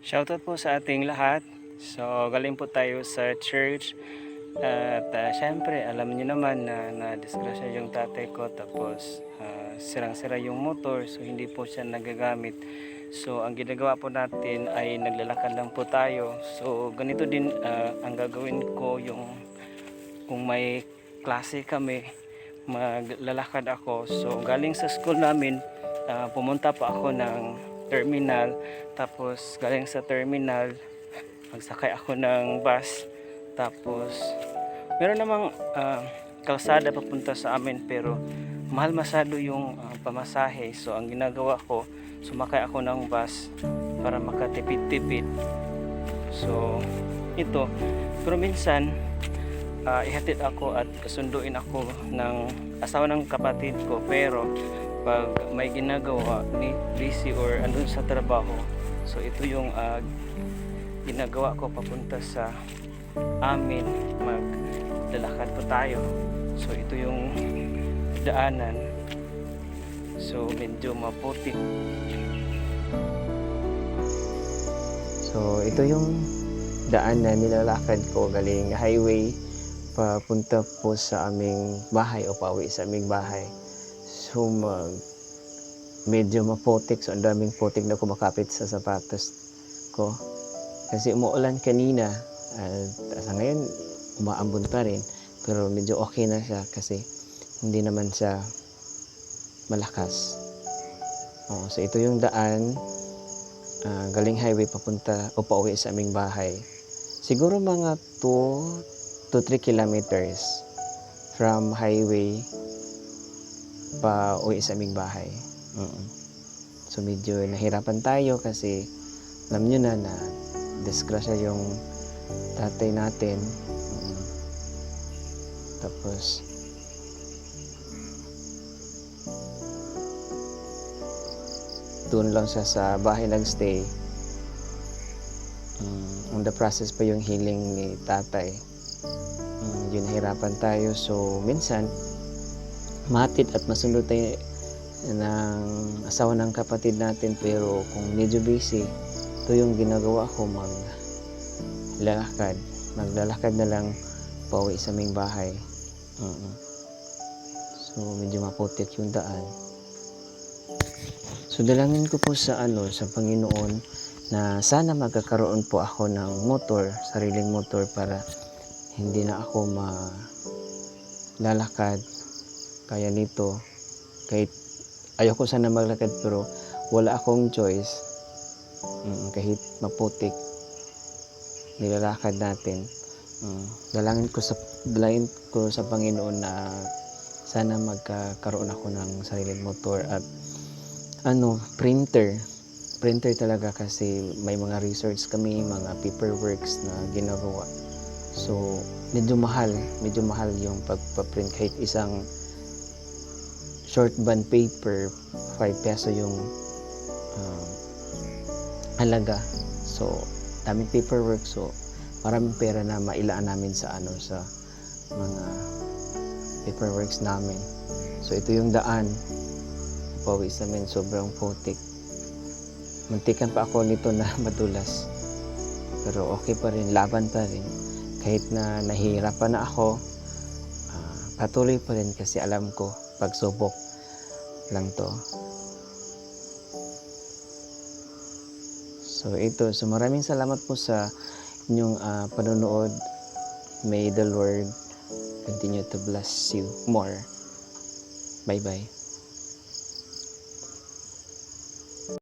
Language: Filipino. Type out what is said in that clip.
Shoutout po sa ating lahat. So, galing po tayo sa church. At syempre, alam niyo naman na na-disgrasya yung tatay ko. Tapos, sirang-sira yung motor. So, hindi po siya nagagamit. So, ang ginagawa po natin ay naglalakad lang po tayo. So, ganito din ang gagawin ko yung kung may klase kami, maglalakad ako. So, galing sa school namin, pumunta pa ako ng terminal. Tapos galing sa terminal, magsakay ako ng bus. Tapos meron namang kalsada papunta sa amin, pero mahal masyado yung pamasahe. So ang ginagawa ko, sumakay ako ng bus para makatipid-tipid. So ito, pero minsan ihatid ako at kasunduin ako ng asawa ng kapatid ko, pero pag may ginagawa, busy or andun sa trabaho, so ito yung ginagawa ko papunta sa amin, maglalakad po tayo. So ito yung daanan, so medyo maputi. So ito yung daan na nilalakad ko galing highway papunta po sa aming bahay o pauwi sa aming bahay. So medyo maputik, so ang daming putik na kumakapit sa sapatos ko kasi umuulan kanina at sa ngayon umaambon pa rin, pero medyo okay na siya kasi hindi naman siya malakas. So ito yung daan galing highway papunta o pauwi sa aming bahay. Siguro mga 2 to 3 kilometers from highway pa uwi sa aming bahay. So medyo nahirapan tayo kasi alam nyo na disgrasya yung tatay natin. Tapos doon lang siya sa bahay nagstay. On the process pa yung healing ni tatay. Yun, nahirapan tayo. So minsan matid at masunod tayo ng asawa ng kapatid natin, pero kung medyo busy, ito yung ginagawa ko, maglalakad na lang pauwi sa aming bahay. So medyo maputik yung daan. So dalangin ko po sa Panginoon na sana magkakaroon po ako ng motor, sariling motor, para hindi na ako malalakad kaya nito. Kahit ayoko sana maglakad, pero wala akong choice. Kahit maputik, nilalakad natin. Dalangin ko sa Panginoon na sana magkakaroon ako ng sariling motor at printer talaga, kasi may mga research kami, mga paperworks na ginagawa. So medyo mahal yung pagpaprint. Kahit isang short band paper, 5 peso yung halaga. So daming paperwork, so maraming pera na mailaan namin sa mga paperworks namin. So ito yung daan pauwi sa amin, sobrang putik. Muntikan pa ako nito na madulas, pero okay pa rin, laban pa rin. Kahit na nahihirapan na ako, patuloy pa rin kasi alam ko pagsubok lang to. So ito, so maraming salamat po sa inyong panonood. May the Lord continue to bless you more. Bye bye.